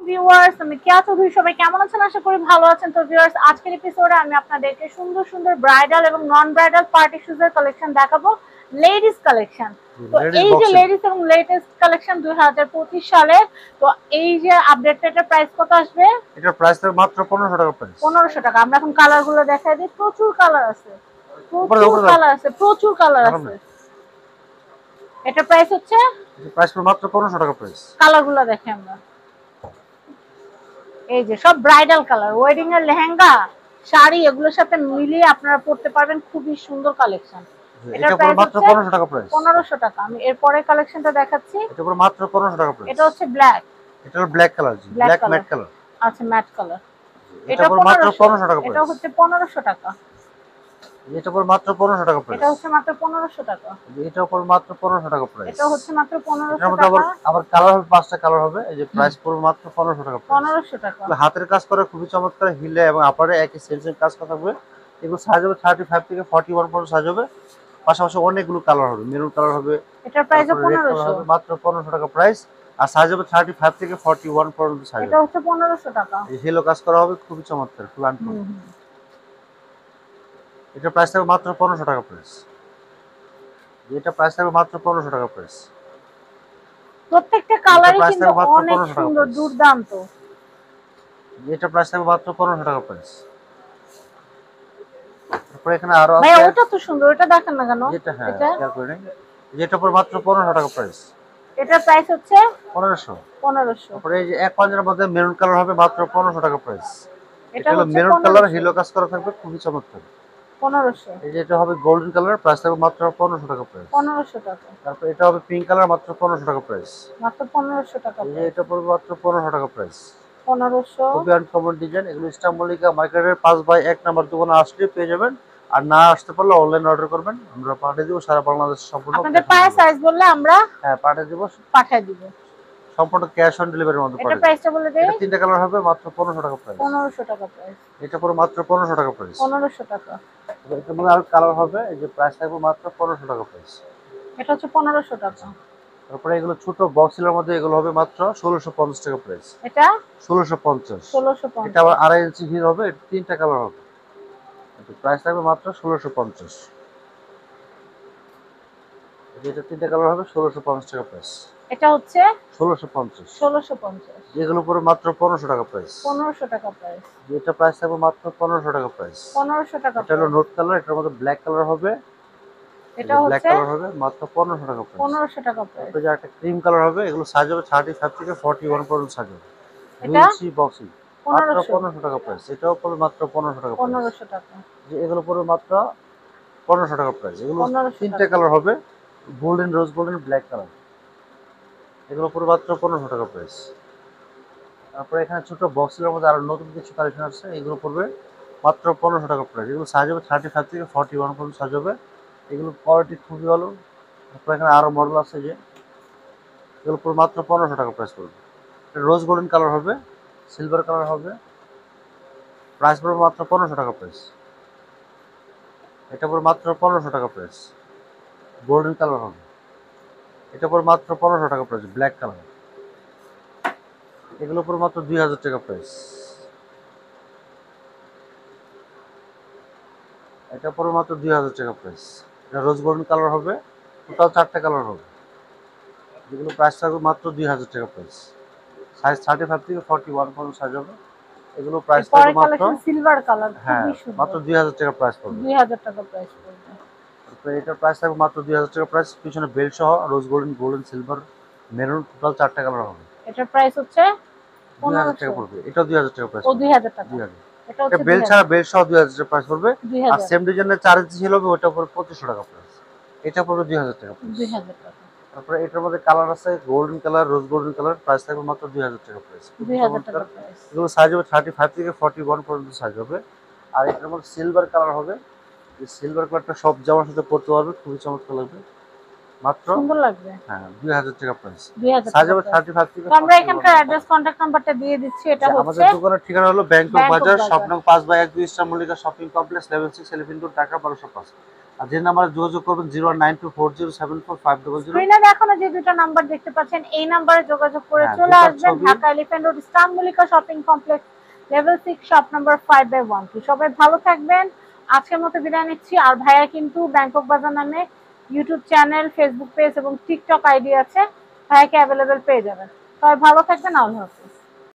Viewers, আমি কেয়া চৌধুরী। সবাই কেমন আছেন? আশা করি ভালো আছেন। তো ভিউয়ার্স, আজকের এপিসোডে আমি আপনাদেরকে সুন্দর সুন্দর ব্রাইডাল এবং নন ব্রাইডাল পার্টি শুজের কালেকশন দেখাবো, লেডিস কালেকশন। তো লেডিস এই যে বক্সিং লেডিস এবং লেটেস্ট কালেকশন 2025 সালে, তো এই যে আপডেটটা, এটার প্রাইস কত আসবে? এটার প্রাইস থাকবে মাত্র 1500 টাকা প্রাইস। 1500 টাকা। আমরা এখন কালার গুলো দেখাই দিই। প্রচুর কালার আছে, উপরে প্রচুর উপরে দাও কালার আছে, প্রচুর কালার দাঁড়ান আছে। না। এটার প্রাইস হচ্ছে, এটার প্রাইস পড়বে মাত্র 1500 টাকা প্রাইস। কালার গুলো দেখে আমরা, এই যে সব ব্রাইডাল কালার, ওয়েডিং এর লেহেঙ্গা, শাড়ি, এগুলোর সাথে মিলিয়ে আপনারা পড়তে পারবেন। খুবই সুন্দর কালেকশন। এটার এটা পড়বে প্রাইস মাত্র হচ্ছে 1500 টাকা প্রাইস। 1500 টাকা। আমি এর পরের কালেকশনটা দেখাচ্ছি। এটা পড়বে মাত্র 1500 টাকা প্রাইস। এটা হচ্ছে ব্ল্যাক, এটা হলো ব্ল্যাক কালার, জি black black matte colour. Colour. আচ্ছা, ম্যাট কালার। এটা এটা পড়বে মাত্র 1500 টাকা 1500, এটা প্রাইস। হচ্ছে 1500 টাকা। এটা পড়বে মাত্র 1500 টাকা প্রাইস। এটা হচ্ছে মাত্র 1500 টাকা। এটা পড়বে মাত্র 1500 টাকা প্রাইস। এটা হচ্ছে মাত্র এটার 1500 মধ্যে টাকা। আবার কালার হবে, পাঁচটা কালার হবে। এই যে প্রাইস পড়বে মাত্র 1500 টাকা প্রাইস। 1500 টাকা। হাতের কাজ করে খুবই চমৎকার, হিলে এবং আপারে একই সেম কাজ করা থাকবে। এগুলো সাইজ হবে 35 থেকে 41 পর্যন্ত সাইজ হবে। পাশাপাশি অনেকগুলো কালার হবে, মেরুন কালার হবে, এটার প্রাইস তারপরে রেড কালার 1500। হবে। মাত্র 1500 টাকা প্রাইস। আর সাইজ হবে 35 থেকে 41 পর্যন্ত সাইজ এটা হবে। হচ্ছে 1500 টাকা। এই হিলো কাজ করা হবে, খুবই চমৎকার, ফুল অ্যান্ড ফুল। হুম হুম। এটা প্রাইস থাকবে মাত্র 1500 টাকা প্রাইস। এটা প্রাইস থাকবে মাত্র 1500 টাকা প্রাইস। প্রত্যেকটা এটা কালারই প্রাইস কিন্তু থাকবে মাত্র অনেক 1500 টাকা সুন্দর, প্রাইস। দুর্দান্ত। এটা প্রাইস থাকবে মাত্র 1500 টাকা প্রাইস। তারপরে এখানে আরো ভাইয়া, আছে, ওটা তো সুন্দর, ওটা দেখেন না কেন? যেটা হ্যাঁ এটা, খেয়াল করে নিন। যেটা পড়বে মাত্র 1500 টাকা প্রাইস। এটার প্রাইস হচ্ছে 1500। 1500। তারপরে এই যে এক পাঞ্জার মধ্যে মেরুন কালার হবে, মাত্র 1500 টাকা প্রাইস। এটা এটা হলো হচ্ছে মেরুন কালার, 1500। হিলো কাজ করা থাকবে, খুবই চমৎকার। 1500। এই যে এটা হবে গোল্ডেন কালার, প্রাইস থাকবে মাত্র 1500 টাকা প্রাইস। 1500 টাকা। তারপর এটা হবে পিঙ্ক কালার, মাত্র 1500 টাকা প্রাইস। মাত্র 1500 টাকা এই যে প্রাইস। এটা পড়বে মাত্র 1500 টাকা প্রাইস। 1500। খুবই আনকমন ডিজাইন। এগুলো ইস্টার মল্লিকা মার্কেটের 5/1 নাম্বার দোকানে আসলে পেয়ে যাবেন। আর না আসতে পারলে অনলাইন অর্ডার করবেন, আমরা পাঠিয়ে দিব সারা বাংলাদেশ সম্পূর্ণ। আপনাদের পায়ের সাইজ বললে আমরা হ্যাঁ পাঠিয়ে দিব, পাঠিয়ে দিব। সম্পূর্ণ ক্যাশ অন ডেলিভারির মধ্যে এটা পাঠিয়ে দিব। প্রাইসটা বলে দেই। এটা তিনটা কালার হবে, মাত্র 1500 টাকা প্রাইস। 1500 টাকা প্রাইস। এটা পুরো মাত্র 1500 টাকা প্রাইস। 1500 টাকা। এটার মধ্যে আরো কালার হবে, এই যে প্রাইস থাকবে মাত্র 1500 টাকা প্রাইস। এটা হচ্ছে 1500 টাকা। তারপরে এগুলো ছোট বক্সের মধ্যে, এগুলো হবে মাত্র 1650 টাকা প্রাইস। এটা 1650। এটা 1650। আবার 2.5 ইঞ্চি হিল হবে, এটা তিনটা কালার হবে। এটা প্রাইস থাকবে মাত্র 1650। এটা তিনটা কালার হবে, 1650 টাকা প্রাইস। এটা হচ্ছে 1650। 1650। যেগুলো পুরো মাত্র 1500 টাকা প্রাইস। 1500 টাকা প্রাইস। এটা প্রাইস থাকবে মাত্র 1500 টাকা প্রাইস। 1500 টাকা এটা হলো প্রাইস। নোট কালার, এটার মধ্যে ব্ল্যাক কালার হবে। এটা ব্ল্যাক হচ্ছে কালার হবে, মাত্র 1500 টাকা প্রাইস। 1500 টাকা প্রাইস। তারপরে যে একটা ক্রিম কালার হবে, এগুলো সাইজ হবে 35 থেকে 41 পর্যন্ত সাইজ হবে। 2 এটা ইঞ্চি বক্সিং, মাত্র 1500। 1500 টাকা প্রাইস। এটাও পড়বে মাত্র 1500 টাকা প্রাইস। 1500 টাকা। যে এগুলো পড়বে মাত্র 1500 টাকা প্রাইস। এগুলো 1500 তিনটে টাকা। কালার হবে, গোল্ডেন, রোজ গোল্ডেন, ব্ল্যাক কালার। এগুলো পড়বে মাত্র 1500 টাকা প্রাইস। তারপরে এখানে ছোট বক্সের মধ্যে আরো নতুন কিছু কালেকশন আছে, এগুলো পড়বে মাত্র 1500 টাকা প্রাইস। এগুলো সাইজ হবে 35 থেকে 41 পর্যন্ত সাইজ হবে। এগুলো কোয়ালিটি খুবই ভালো। তারপরে এখানে আরো মডেল আছে, যে এগুলো পড়বে মাত্র 1500 টাকা প্রাইস পড়বে। এটা রোজ গোল্ডেন কালার হবে, সিলভার কালার হবে, প্রাইস পড়বে মাত্র 1500 টাকা প্রাইস। এটা পড়বে মাত্র 1500 টাকা প্রাইস। গোল্ডেন কালার হবে, এটা পড়বে মাত্র 1500 টাকা প্রাইস। ব্ল্যাক কালার, এগুলো পড়বে মাত্র 2000 টাকা প্রাইস। এটা পড়বে মাত্র 2000 টাকা প্রাইস। এটা রোজ গোল্ডেন কালার হবে, টোটাল 4টা কালার হবে, যেগুলো প্রাইস থাকবে মাত্র 2000 টাকা প্রাইস। সাইজ 35 থেকে 41 পর্যন্ত সাইজ হবে। এগুলো প্রাইস থাকবে পরের মাত্র, কালেকশন সিলভার কালার, হ্যাঁ খুবই মাত্র সুন্দর। 2000 টাকা প্রাইস পড়বে। 2000 টাকা প্রাইস পড়বে। তো এটার প্রাইস থাকবে মাত্র 2000 টাকা প্রাইস। পিছনে বেল্ট সহ রোজ golden, golden, silver, maroon, total 4টা কালার হবে। এটার প্রাইস হচ্ছে 2000 টাকা 1500। পড়বে। এটাও 2000 টাকা প্রাইস ও পড়বে। 2000 টাকা। 2000। এটা এটা হচ্ছে বেল্ট 2000। ছাড়া, বেল্ট সহ 2000 টাকা প্রাইস পড়বে। আর 2000। সেম ডিজাইনের 4 ইঞ্চি হিল হবে, ওটা পড়বে 2500 টাকা প্রাইস। এটা পড়বে 2000 টাকা প্রাইস। 2000 টাকা। তারপরে এটার মধ্যে কালার আছে, গোল্ডেন কালার, রোজ গোল্ডেন কালার, প্রাইস থাকবে মাত্র 2000 টাকা প্রাইস। খুবই 2000 চমৎকার। টাকা প্রাইস। এগুলো সাইজ হবে 35 থেকে 41 পর্যন্ত সাইজ হবে। আর এটার মধ্যে সিলভার কালার হবে, এই সিলভার কালারটা সব জামার সাথে পরতে পারবে, খুবই চমৎকার লাগবে। মাত্র, সুন্দর লাগবে। হ্যাঁ 2000 টাকা প্রাইস। 2000 সাইজ টাকা হবে প্রাইস। 35 থেকে তো আমরা 41 এখানকার পর্যন্ত। অ্যাড্রেস, কন্টাক্ট নাম্বারটা দিয়ে দিচ্ছি। এটা আমাদের হচ্ছে দোকানের ঠিকানা হলো ব্যাংকক ব্যাংকক বাজার, শপ বাজার। নং 5/1 Easter Mallika shopping complex, level 6, elephant road, Dhaka 1205। আর যে নাম্বারে যোগাযোগ করবেন 01924074500। স্ক্রিনে দেখানো যে দুটো নাম্বার দেখতে পাচ্ছেন এই নাম্বারে যোগাযোগ করে হ্যাঁ, চলে দুটার আসবেন ছবি। Dhaka Elephant Road Istanbulika shopping complex level 6 shop number 5/1। সবাই ভালো থাকবেন, আজকের মতো বিদায় নিচ্ছি। আর ভাইয়া কিন্তু ব্যাংকক বাজার নামে ইউটিউব চ্যানেল, ফেসবুক পেজ এবং টিকটক আইডি আছে, ভাইয়াকে অ্যাভেলেবেল পেয়ে যাবেন। সবাই ভালো থাকবেন, আল্লাহ হাফেজ।